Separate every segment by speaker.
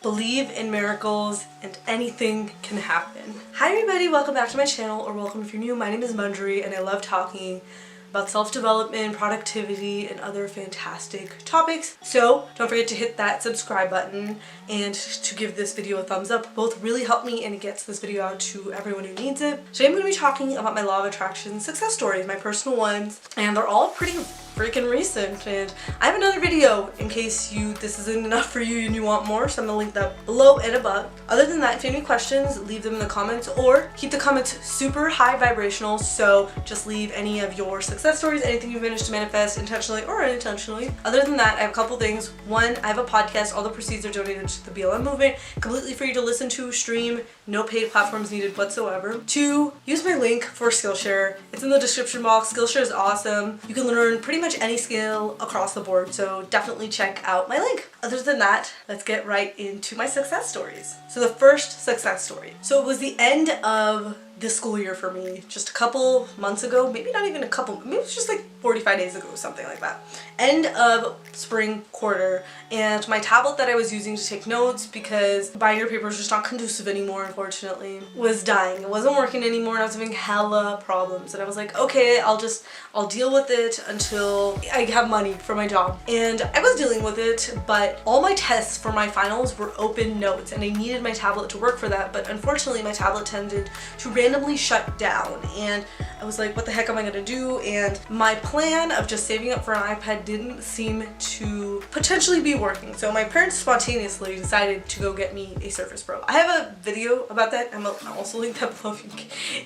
Speaker 1: believe in miracles and anything can happen. Hi everybody, welcome back to my channel, or welcome if you're new. My name is Manjari and I love talking about self-development, productivity, and other fantastic topics. So don't forget to hit that subscribe button and to give this video a thumbs up. Both really help me and it gets this video out to everyone who needs it. Today I'm going to be talking about my law of attraction success stories, my personal ones, and they're all pretty freaking recent. And I have another video in case this isn't enough for you and you want more, so I'm gonna link that below and above. Other than that, if you have any questions, leave them in the comments, or keep the comments super high vibrational, so just leave any of your success stories, anything you've managed to manifest intentionally or unintentionally. Other than that, I have a couple things. One, I have a podcast. All the proceeds are donated to the BLM movement, completely free to listen to, stream, no paid platforms needed whatsoever. Two, use my link for Skillshare. It's in the description box. Skillshare is awesome. You can learn pretty much any skill across the board, so definitely check out my link. Other than that, let's get right into my success stories. So the first success story. So it was the end of this school year for me, just a couple months ago, maybe not even a couple, maybe it was just like 45 days ago, something like that. End of spring quarter, and my tablet that I was using to take notes, because binder paper is just not conducive anymore, unfortunately, was dying. It wasn't working anymore and I was having hella problems, and I was like, okay, I'll deal with it until I have money for my job. And I was dealing with it, but all my tests for my finals were open notes and I needed my tablet to work for that, but unfortunately my tablet tended to randomly shut down, and I was like, what the heck am I gonna do? And my plan of just saving up for an iPad didn't seem to potentially be working, so my parents spontaneously decided to go get me a Surface Pro. I have a video about that. I'll also link that below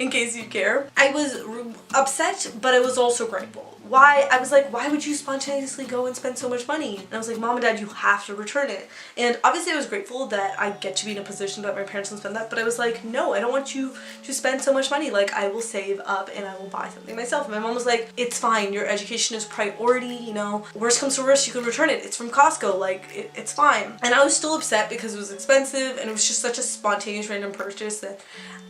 Speaker 1: in case you care. I was upset, but I was also grateful. Why? I was like, why would you spontaneously go and spend so much money? And I was like, Mom and Dad, you have to return it. And obviously I was grateful that I get to be in a position that my parents can spend that, but I was like, no, I don't want you to spend so much money. Like, I will save up and I will buy something myself. And my mom was like, it's fine, your education is priority, you know, worst comes to worst, you can return it. It's from Costco, like, it's fine. And I was still upset because it was expensive and it was just such a spontaneous random purchase that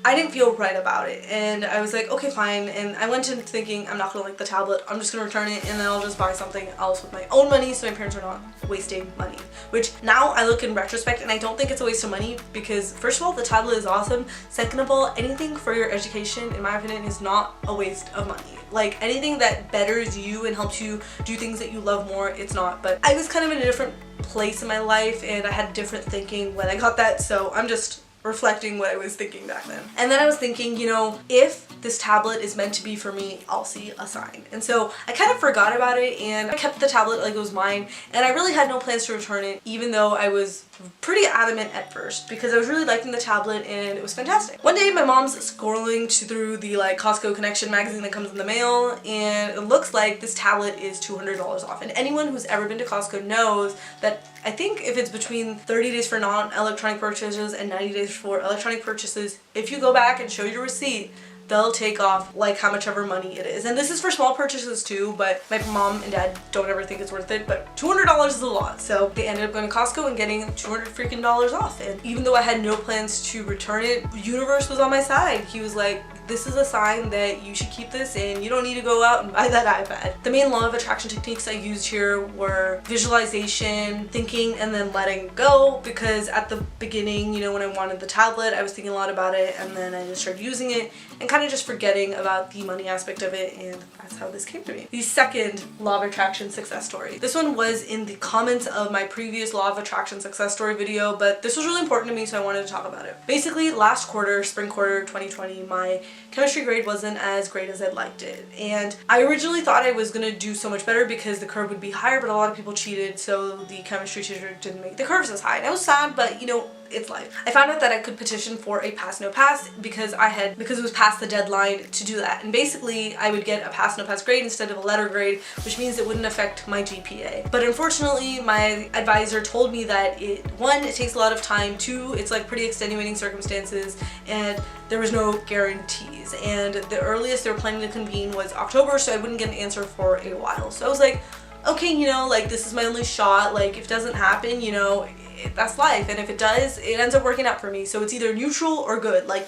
Speaker 1: I didn't feel right about it. And I was like, okay, fine. And I went in thinking, I'm not gonna like the tablet, I'm just gonna return it and then I'll just buy something else with my own money so my parents are not wasting money. Which now I look in retrospect and I don't think it's a waste of money, because first of all, the tablet is awesome. Second of all, anything for your education, in my opinion, is not a waste of money. Like, anything that betters you and helps you do things that you love more, it's not. But I was kind of in a different place in my life and I had different thinking when I got that, so I'm just reflecting what I was thinking back then. And then I was thinking, you know, if this tablet is meant to be for me, I'll see a sign. And so I kind of forgot about it and I kept the tablet like it was mine, and I really had no plans to return it, even though I was pretty adamant at first because I was really liking the tablet and it was fantastic. One day my mom's scrolling through the like Costco Connection magazine that comes in the mail, and it looks like this tablet is $200 off. And anyone who's ever been to Costco knows that I think if it's between 30 days for non-electronic purchases and 90 days for electronic purchases, if you go back and show your receipt, they'll take off like how much ever money it is. And this is for small purchases too, but my mom and dad don't ever think it's worth it, but $200 is a lot. So they ended up going to Costco and getting $200 freaking off. And even though I had no plans to return it, the universe was on my side. He was like, this is a sign that you should keep this and you don't need to go out and buy that iPad. The main law of attraction techniques I used here were visualization, thinking, and then letting go, because at the beginning, you know, when I wanted the tablet, I was thinking a lot about it, and then I just started using it and kind of just forgetting about the money aspect of it, and that's how this came to me. The second law of attraction success story. This one was in the comments of my previous law of attraction success story video, but this was really important to me, so I wanted to talk about it. Basically, last quarter, spring quarter 2020, my chemistry grade wasn't as great as I'd liked it, and I originally thought I was gonna do so much better because the curve would be higher, but a lot of people cheated, so the chemistry teacher didn't make the curves as high, and I was sad, but you know, it's life. I found out that I could petition for a pass no pass because it was past the deadline to do that, and basically I would get a pass no pass grade instead of a letter grade, which means it wouldn't affect my GPA. But unfortunately my advisor told me that one, it takes a lot of time, two, it's like pretty extenuating circumstances, and there was no guarantees, and the earliest they were planning to convene was October, so I wouldn't get an answer for a while. So I was like, okay, you know, like, this is my only shot, like, if it doesn't happen, you know, that's life, and if it does, it ends up working out for me, so it's either neutral or good, like,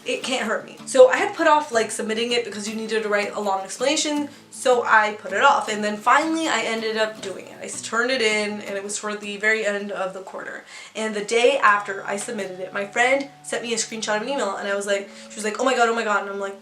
Speaker 1: it can't hurt me. So I had put off like submitting it because you needed to write a long explanation, So I put it off, and then finally I ended up doing it. I turned it in, and it was toward the very end of the quarter. And the day after I submitted it, my friend sent me a screenshot of an email, and she was like, oh my god, and I'm like,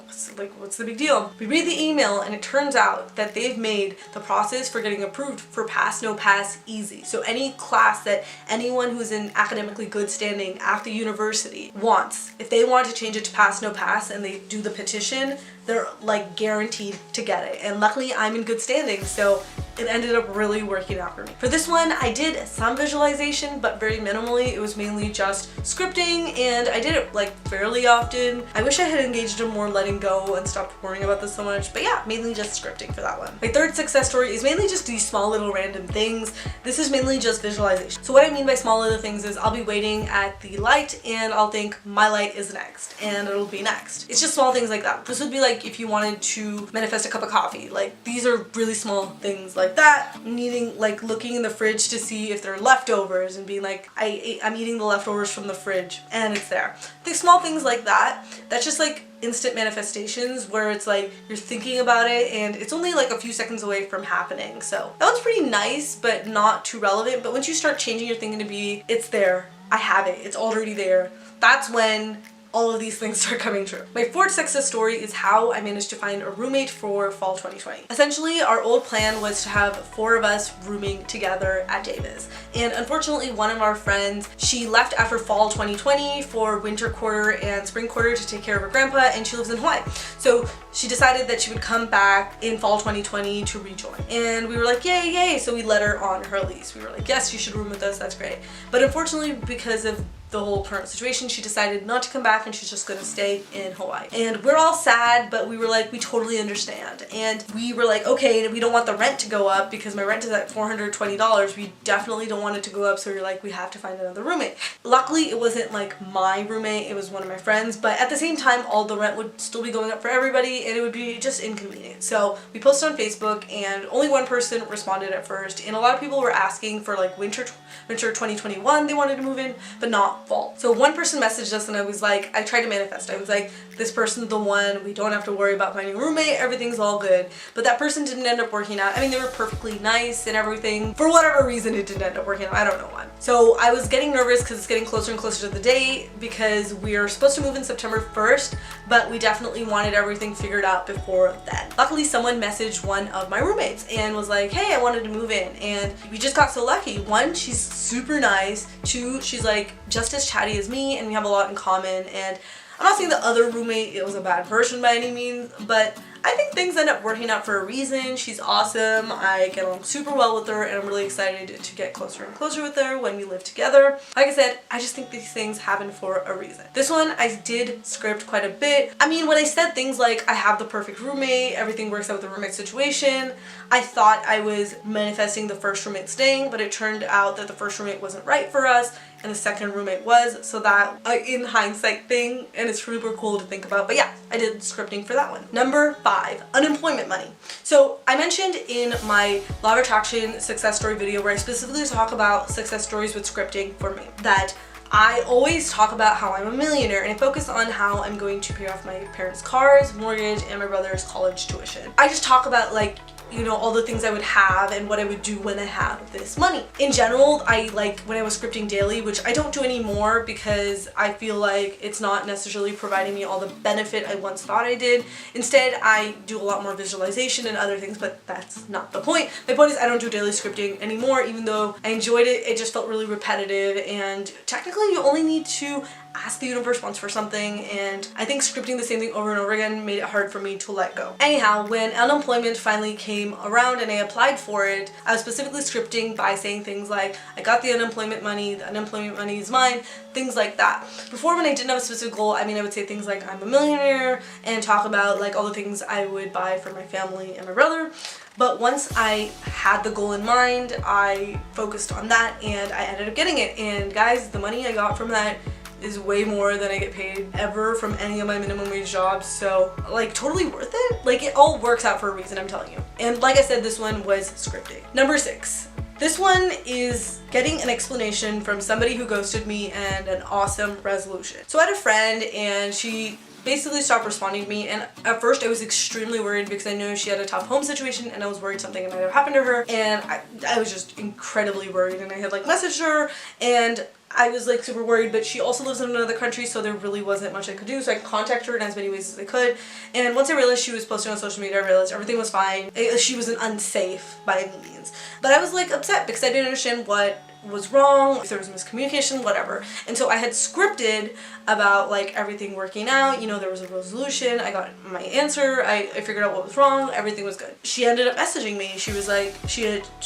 Speaker 1: what's the big deal? We read the email, and it turns out that they've made the process for getting approved for pass, no pass easy. So any class that anyone who's in academically good standing at the university wants, if they want to change it to pass, no pass, and they do the petition, they're like guaranteed to get it. And luckily I'm in good standing, so it ended up really working out for me. For this one, I did some visualization, but very minimally. It was mainly just scripting, and I did it like fairly often. I wish I had engaged in more letting go and stopped worrying about this so much, but yeah, mainly just scripting for that one. My third success story is mainly just these small little random things. This is mainly just visualization. So what I mean by small little things is I'll be waiting at the light and I'll think my light is next, and it'll be next. It's just small things like that. This would be like if you wanted to manifest a cup of coffee. Like, these are really small things like that. Needing, like, looking in the fridge to see if there are leftovers and being like, I'm eating the leftovers from the fridge and it's there. The small things like that, that's just like instant manifestations where it's like you're thinking about it and it's only like a few seconds away from happening. So that one's pretty nice, but not too relevant. But once you start changing your thinking to be, it's there, I have it, it's already there, that's when all of these things start coming true. My fourth success story is how I managed to find a roommate for fall 2020. Essentially, our old plan was to have 4 of us rooming together at Davis. And unfortunately, one of our friends, she left after fall 2020 for winter quarter and spring quarter to take care of her grandpa, and she lives in Hawaii. So she decided that she would come back in fall 2020 to rejoin. And we were like, yay, yay. So we let her on her lease. We were like, yes, you should room with us, that's great. But unfortunately, because of the whole current situation, she decided not to come back and she's just gonna stay in Hawaii. And we're all sad, but we were like, we totally understand. And we were like, okay, we don't want the rent to go up because my rent is at $420. We definitely don't want it to go up, so we're like, we have to find another roommate. Luckily, it wasn't like my roommate, it was one of my friends, but at the same time, all the rent would still be going up for everybody and it would be just inconvenient. So we posted on Facebook and only one person responded at first, and a lot of people were asking for like winter 2021, they wanted to move in, but not fall. So one person messaged us and I was like, I tried to manifest. I was like, this person's the one, we don't have to worry about finding a roommate, everything's all good. But that person didn't end up working out. I mean, they were perfectly nice and everything. For whatever reason, it didn't end up working out. I don't know why. So I was getting nervous because it's getting closer and closer to the date because we are supposed to move in September 1st, but we definitely wanted everything figured out before then. Luckily, someone messaged one of my roommates and was like, hey, I wanted to move in. And we just got so lucky. 1, she's super nice. 2, she's like just as chatty as me and we have a lot in common. And I'm not saying the other roommate was a bad person by any means, but I think things end up working out for a reason. She's awesome. I get along super well with her and I'm really excited to get closer and closer with her when we live together. Like I said, I just think these things happen for a reason. This one, I did script quite a bit. I mean, when I said things like I have the perfect roommate, everything works out with the roommate situation, I thought I was manifesting the first roommate staying, but it turned out that the first roommate wasn't right for us and the second roommate was, so that in hindsight thing, and it's super cool to think about. But yeah, I did scripting for that one. Number 5, unemployment money. So I mentioned in my Law of Attraction success story video where I specifically talk about success stories with scripting for me, that I always talk about how I'm a millionaire and I focus on how I'm going to pay off my parents' cars, mortgage, and my brother's college tuition. I just talk about, like, you know, all the things I would have and what I would do when I have this money. In general, I like when I was scripting daily, which I don't do anymore because I feel like it's not necessarily providing me all the benefit I once thought I did. Instead, I do a lot more visualization and other things, but that's not the point. My point is I don't do daily scripting anymore, even though I enjoyed it. It just felt really repetitive, and technically you only need to ask the universe once for something, and I think scripting the same thing over and over again made it hard for me to let go. Anyhow, when unemployment finally came around and I applied for it, I was specifically scripting by saying things like, I got the unemployment money is mine, things like that. Before, when I didn't have a specific goal, I mean, I would say things like I'm a millionaire and talk about like all the things I would buy for my family and my brother. But once I had the goal in mind, I focused on that and I ended up getting it. And guys, the money I got from that is way more than I get paid ever from any of my minimum wage jobs, so like totally worth it. Like, it all works out for a reason, I'm telling you. And like I said, this one was scripting. Number 6. This one is getting an explanation from somebody who ghosted me and an awesome resolution. So I had a friend and she basically stopped responding to me, and at first I was extremely worried because I knew she had a tough home situation and I was worried something might have happened to her, and I was just incredibly worried, and I had like messaged her and I was like super worried, but she also lives in another country, so there really wasn't much I could do, so I contacted her in as many ways as I could. And once I realized she was posting on social media, I realized everything was fine. She wasn't unsafe by any means. But I was like upset because I didn't understand what was wrong, if there was miscommunication, whatever. And so I had scripted about like everything working out, you know, there was a resolution, I got my answer, I figured out what was wrong, everything was good. She ended up messaging me. She was like,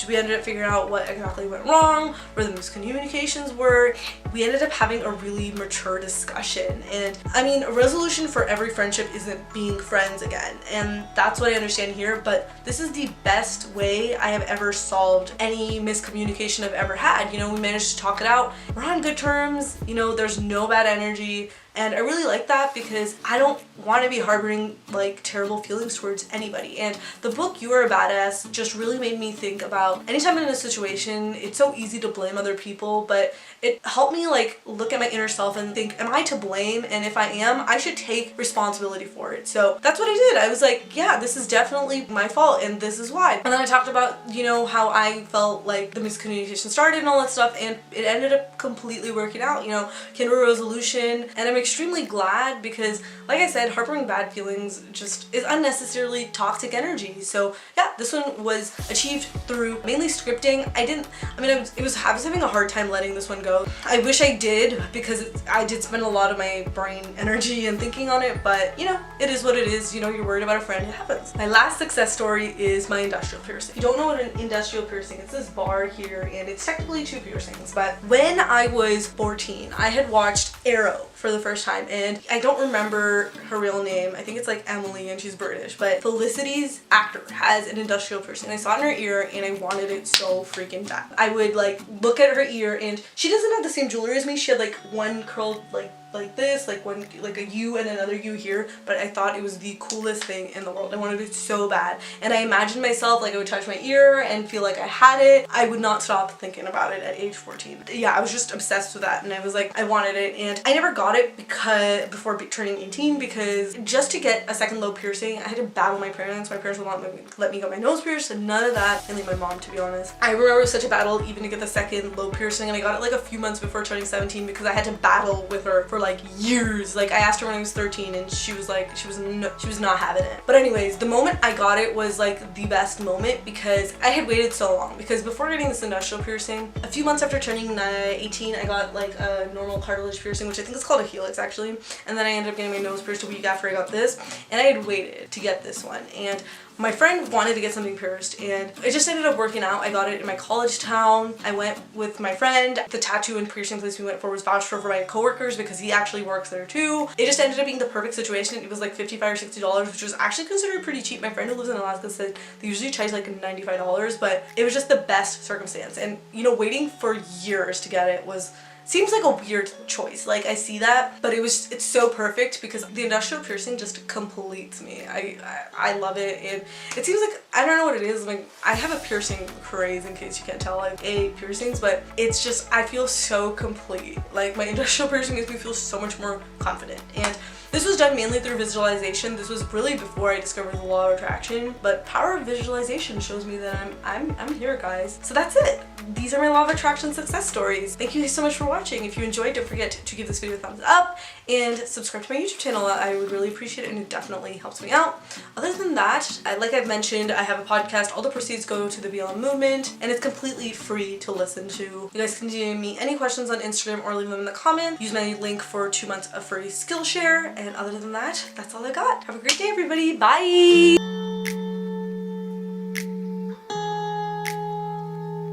Speaker 1: we ended up figuring out what exactly went wrong, where the miscommunications were. We ended up having a really mature discussion, and I mean, a resolution for every friendship isn't being friends again, and that's what I understand here, but this is the best way I have ever solved any miscommunication I've ever had. You know, we managed to talk it out, we're on good terms, you know, there's no bad energy, and I really like that because I don't want to be harboring like terrible feelings towards anybody. And the book You Are a Badass just really made me think about anytime I'm in a situation, it's so easy to blame other people, but it helped me like look at my inner self and think, am I to blame? And if I am, I should take responsibility for it. So that's what I did. I was like, yeah, this is definitely my fault and this is why. And then I talked about, you know, how I felt like the miscommunication started and all that stuff, and it ended up completely working out, you know, came to a resolution, and I'm extremely glad because, like I said, harboring bad feelings just is unnecessarily toxic energy. So yeah, this one was achieved through mainly scripting. I was having a hard time letting this one go. I wish I did, because I did spend a lot of my brain energy and thinking on it, but you know, it is what it is. You know, you're worried about a friend, it happens. My last success story is my industrial piercing. If you don't know what an industrial piercing is, it's this bar here, and it's technically 2 piercings, but when I was 14, I had watched Arrow for the first time, and I don't remember her real name. I think it's like Emily and she's British, but Felicity's actor has an industrial piercing. I saw it in her ear and I wanted it so freaking bad. I would like look at her ear, and she doesn't have the same jewelry as me. She had like one curled like this, like one, like a U and another U here, but I thought it was the coolest thing in the world. I wanted it so bad, and I imagined myself like I would touch my ear and feel like I had it. I would not stop thinking about it at age 14. Yeah, I was just obsessed with that, and I was like, I wanted it, and I never got it because before turning 18, because just to get a second lobe piercing, I had to battle my parents. My parents would not let me get my nose pierced, and none of that, and my mom, to be honest. I remember it was such a battle even to get the second lobe piercing, and I got it like a few months before turning 17 because I had to battle with her for like years. Like I asked her when I was 13 and she was like, she was not having it. But anyways, the moment I got it was like the best moment because I had waited so long, because before getting this industrial piercing, a few months after turning 18, I got like a normal cartilage piercing, which I think is called a helix actually, and then I ended up getting my nose pierced a week after I got this, and I had waited to get this one, and my friend wanted to get something pierced, and it just ended up working out. I got it in my college town. I went with my friend. The tattoo and piercing place we went for was vouched for by coworkers because he actually works there too. It just ended up being the perfect situation. It was like $55 or $60, which was actually considered pretty cheap. My friend who lives in Alaska said they usually charge like $95, but it was just the best circumstance. And you know, waiting for years to get it seems like a weird choice. Like I see that, but it's so perfect because the industrial piercing just completes me. I love it, and it seems like, I don't know what it is, like I have a piercing craze, in case you can't tell. I have 8 piercings, but it's just, I feel so complete. Like my industrial piercing makes me feel so much more confident, and this was done mainly through visualization. This was really before I discovered the law of attraction, but power of visualization shows me that I'm here, guys. So that's it. These are my law of attraction success stories. Thank you so much for watching. If you enjoyed, don't forget to give this video a thumbs up and subscribe to my YouTube channel. I would really appreciate it, and it definitely helps me out. Other than that, like I've mentioned, I have a podcast. All the proceeds go to the BLM movement, and it's completely free to listen to. You guys can DM me any questions on Instagram or leave them in the comments. Use my link for 2 months of free Skillshare. And other than that, that's all I got. Have a great day, everybody. Bye!